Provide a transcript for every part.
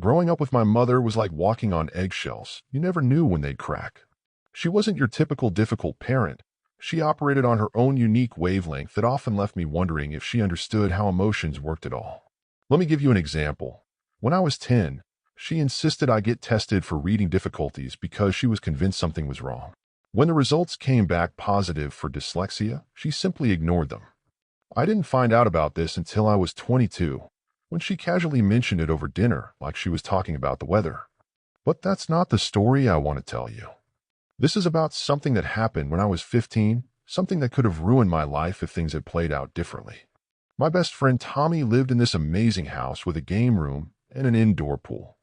Growing up with my mother was like walking on eggshells. You never knew when they'd crack. She wasn't your typical difficult parent. She operated on her own unique wavelength that often left me wondering if she understood how emotions worked at all. Let me give you an example. When I was 10, she insisted I get tested for reading difficulties because she was convinced something was wrong. When the results came back positive for dyslexia, she simply ignored them. I didn't find out about this until I was 22, when she casually mentioned it over dinner like she was talking about the weather. But that's not the story I want to tell you. This is about something that happened when I was 15, something that could have ruined my life if things had played out differently. My best friend Tommy lived in this amazing house with a game room and an indoor pool.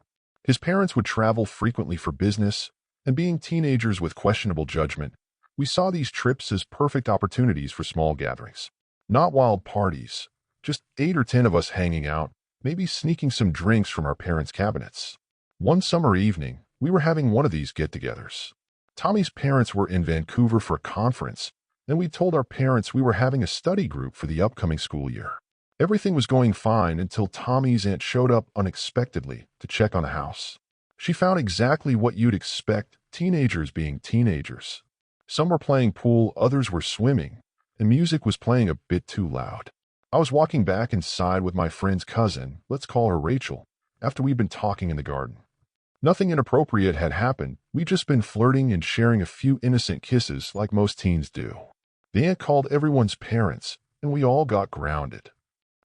His parents would travel frequently for business, and being teenagers with questionable judgment, we saw these trips as perfect opportunities for small gatherings. Not wild parties, just 8 or 10 of us hanging out, maybe sneaking some drinks from our parents' cabinets. One summer evening, we were having one of these get-togethers. Tommy's parents were in Vancouver for a conference, and we told our parents we were having a study group for the upcoming school year. Everything was going fine until Tommy's aunt showed up unexpectedly to check on the house. She found exactly what you'd expect, teenagers being teenagers. Some were playing pool, others were swimming, and music was playing a bit too loud. I was walking back inside with my friend's cousin, let's call her Rachel, after we'd been talking in the garden. Nothing inappropriate had happened, we'd just been flirting and sharing a few innocent kisses like most teens do. The aunt called everyone's parents, and we all got grounded.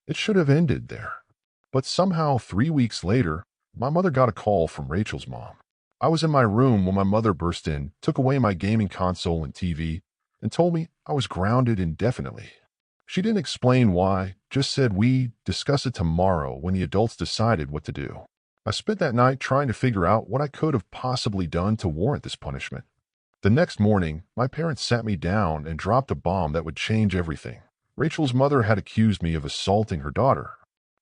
It should have ended there. But somehow 3 weeks later, my mother got a call from Rachel's mom. I was in my room when my mother burst in, took away my gaming console and TV, and told me I was grounded indefinitely. She didn't explain why, just said we'd discuss it tomorrow when the adults decided what to do. I spent that night trying to figure out what I could have possibly done to warrant this punishment. The next morning, my parents sat me down and dropped a bomb that would change everything. Rachel's mother had accused me of assaulting her daughter.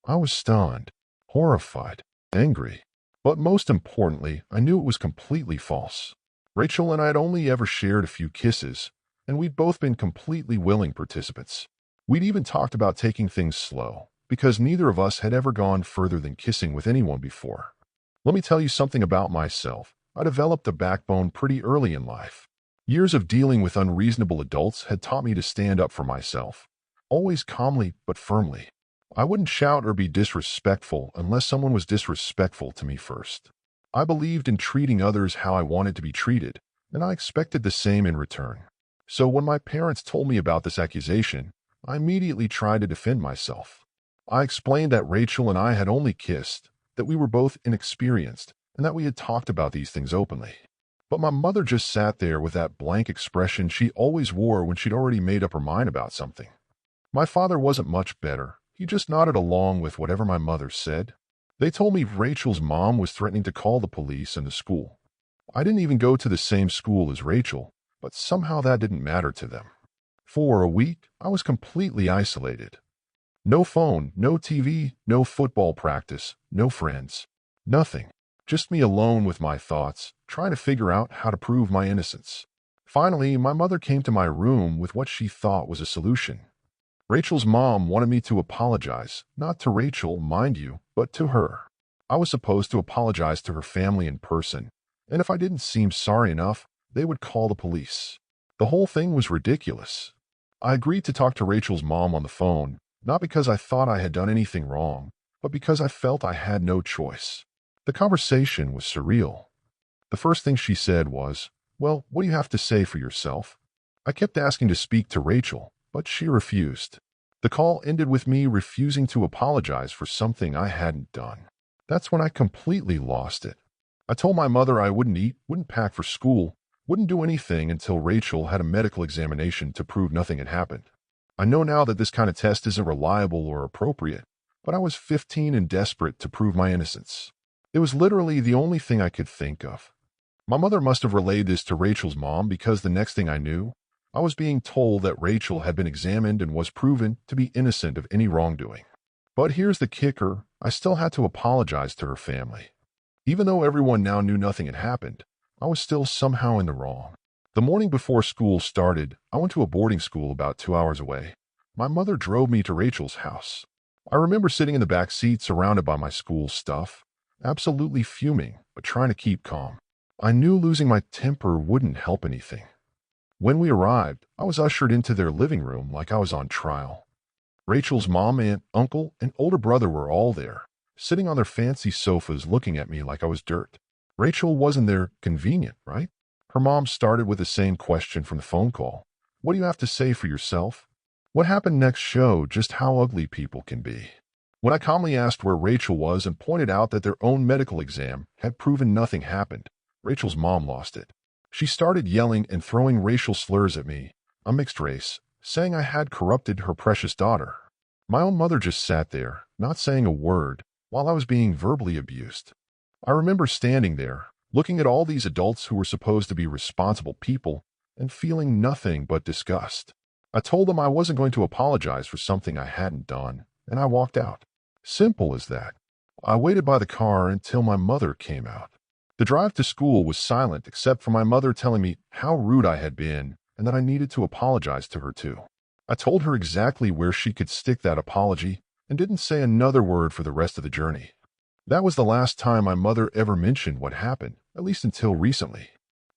I was stunned, horrified, angry. But most importantly, I knew it was completely false. Rachel and I had only ever shared a few kisses, and we'd both been completely willing participants. We'd even talked about taking things slow, because neither of us had ever gone further than kissing with anyone before. Let me tell you something about myself. I developed a backbone pretty early in life. Years of dealing with unreasonable adults had taught me to stand up for myself, always calmly but firmly. I wouldn't shout or be disrespectful unless someone was disrespectful to me first. I believed in treating others how I wanted to be treated, and I expected the same in return. So when my parents told me about this accusation, I immediately tried to defend myself. I explained that Rachel and I had only kissed, that we were both inexperienced, and that we had talked about these things openly. But my mother just sat there with that blank expression she always wore when she'd already made up her mind about something. My father wasn't much better. He just nodded along with whatever my mother said. They told me Rachel's mom was threatening to call the police and the school. I didn't even go to the same school as Rachel, but somehow that didn't matter to them. For a week, I was completely isolated. No phone, no TV, no football practice, no friends. Nothing. Just me alone with my thoughts, trying to figure out how to prove my innocence. Finally, my mother came to my room with what she thought was a solution. Rachel's mom wanted me to apologize, not to Rachel, mind you, but to her. I was supposed to apologize to her family in person, and if I didn't seem sorry enough, they would call the police. The whole thing was ridiculous. I agreed to talk to Rachel's mom on the phone, not because I thought I had done anything wrong, but because I felt I had no choice. The conversation was surreal. The first thing she said was, "Well, what do you have to say for yourself?" I kept asking to speak to Rachel, but she refused. The call ended with me refusing to apologize for something I hadn't done. That's when I completely lost it. I told my mother I wouldn't eat, wouldn't pack for school, wouldn't do anything until Rachel had a medical examination to prove nothing had happened. I know now that this kind of test isn't reliable or appropriate, but I was 15 and desperate to prove my innocence. It was literally the only thing I could think of. My mother must have relayed this to Rachel's mom because the next thing I knew, I was being told that Rachel had been examined and was proven to be innocent of any wrongdoing. But here's the kicker, I still had to apologize to her family. Even though everyone now knew nothing had happened, I was still somehow in the wrong. The morning before school started, I went to a boarding school about 2 hours away. My mother drove me to Rachel's house. I remember sitting in the back seat surrounded by my school stuff. absolutely fuming, but trying to keep calm. I knew losing my temper wouldn't help anything. When we arrived, I was ushered into their living room like I was on trial. Rachel's mom, aunt, uncle, and older brother were all there, sitting on their fancy sofas looking at me like I was dirt. Rachel wasn't there. Convenient, right? Her mom started with the same question from the phone call. What do you have to say for yourself? What happened next showed just how ugly people can be. When I calmly asked where Rachel was and pointed out that their own medical exam had proven nothing happened, Rachel's mom lost it. She started yelling and throwing racial slurs at me, a mixed race, saying I had corrupted her precious daughter. My own mother just sat there, not saying a word, while I was being verbally abused. I remember standing there, looking at all these adults who were supposed to be responsible people, and feeling nothing but disgust. I told them I wasn't going to apologize for something I hadn't done, and I walked out. Simple as that. I waited by the car until my mother came out. The drive to school was silent except for my mother telling me how rude I had been and that I needed to apologize to her too. I told her exactly where she could stick that apology and didn't say another word for the rest of the journey. That was the last time my mother ever mentioned what happened, at least until recently.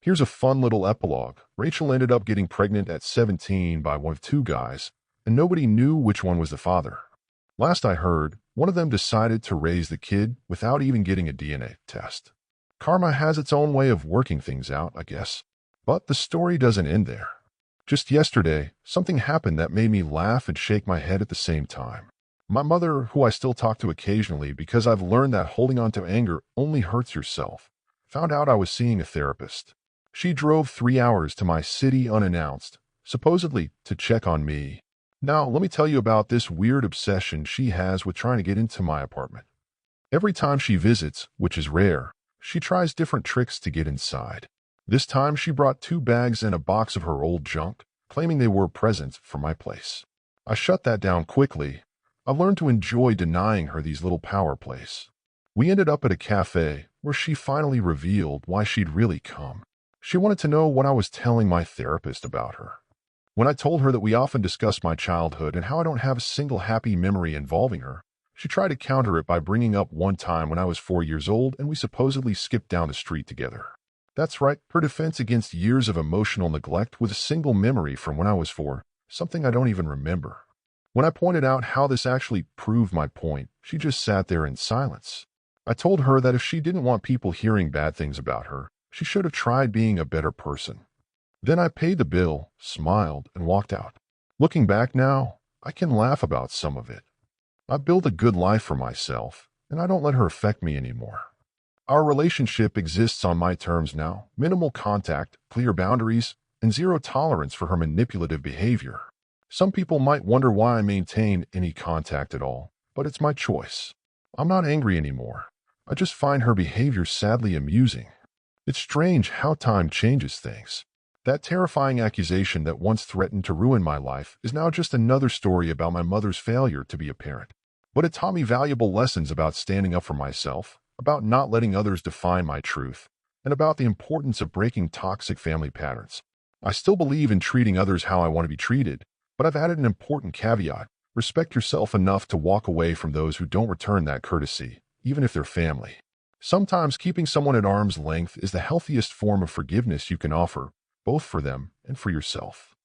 Here's a fun little epilogue. Rachel ended up getting pregnant at 17 by one of two guys, and nobody knew which one was the father. Last I heard, one of them decided to raise the kid without even getting a DNA test. Karma has its own way of working things out, I guess. But the story doesn't end there. Just yesterday, something happened that made me laugh and shake my head at the same time. My mother, who I still talk to occasionally because I've learned that holding on to anger only hurts yourself, found out I was seeing a therapist. She drove 3 hours to my city unannounced, supposedly to check on me. Now, let me tell you about this weird obsession she has with trying to get into my apartment. Every time she visits, which is rare, she tries different tricks to get inside. This time she brought 2 bags and a box of her old junk, claiming they were presents for my place. I shut that down quickly. I've learned to enjoy denying her these little power plays. We ended up at a cafe where she finally revealed why she'd really come. She wanted to know what I was telling my therapist about her. When I told her that we often discussed my childhood and how I don't have a single happy memory involving her, she tried to counter it by bringing up one time when I was 4 years old and we supposedly skipped down the street together. That's right, her defense against years of emotional neglect with a single memory from when I was 4, something I don't even remember. When I pointed out how this actually proved my point, she just sat there in silence. I told her that if she didn't want people hearing bad things about her, she should have tried being a better person. Then I paid the bill, smiled, and walked out. Looking back now, I can laugh about some of it. I built a good life for myself, and I don't let her affect me anymore. Our relationship exists on my terms now, minimal contact, clear boundaries, and zero tolerance for her manipulative behavior. Some people might wonder why I maintain any contact at all, but it's my choice. I'm not angry anymore. I just find her behavior sadly amusing. It's strange how time changes things. That terrifying accusation that once threatened to ruin my life is now just another story about my mother's failure to be a parent. But it taught me valuable lessons about standing up for myself, about not letting others define my truth, and about the importance of breaking toxic family patterns. I still believe in treating others how I want to be treated, but I've added an important caveat. Respect yourself enough to walk away from those who don't return that courtesy, even if they're family. Sometimes keeping someone at arm's length is the healthiest form of forgiveness you can offer, both for them and for yourself.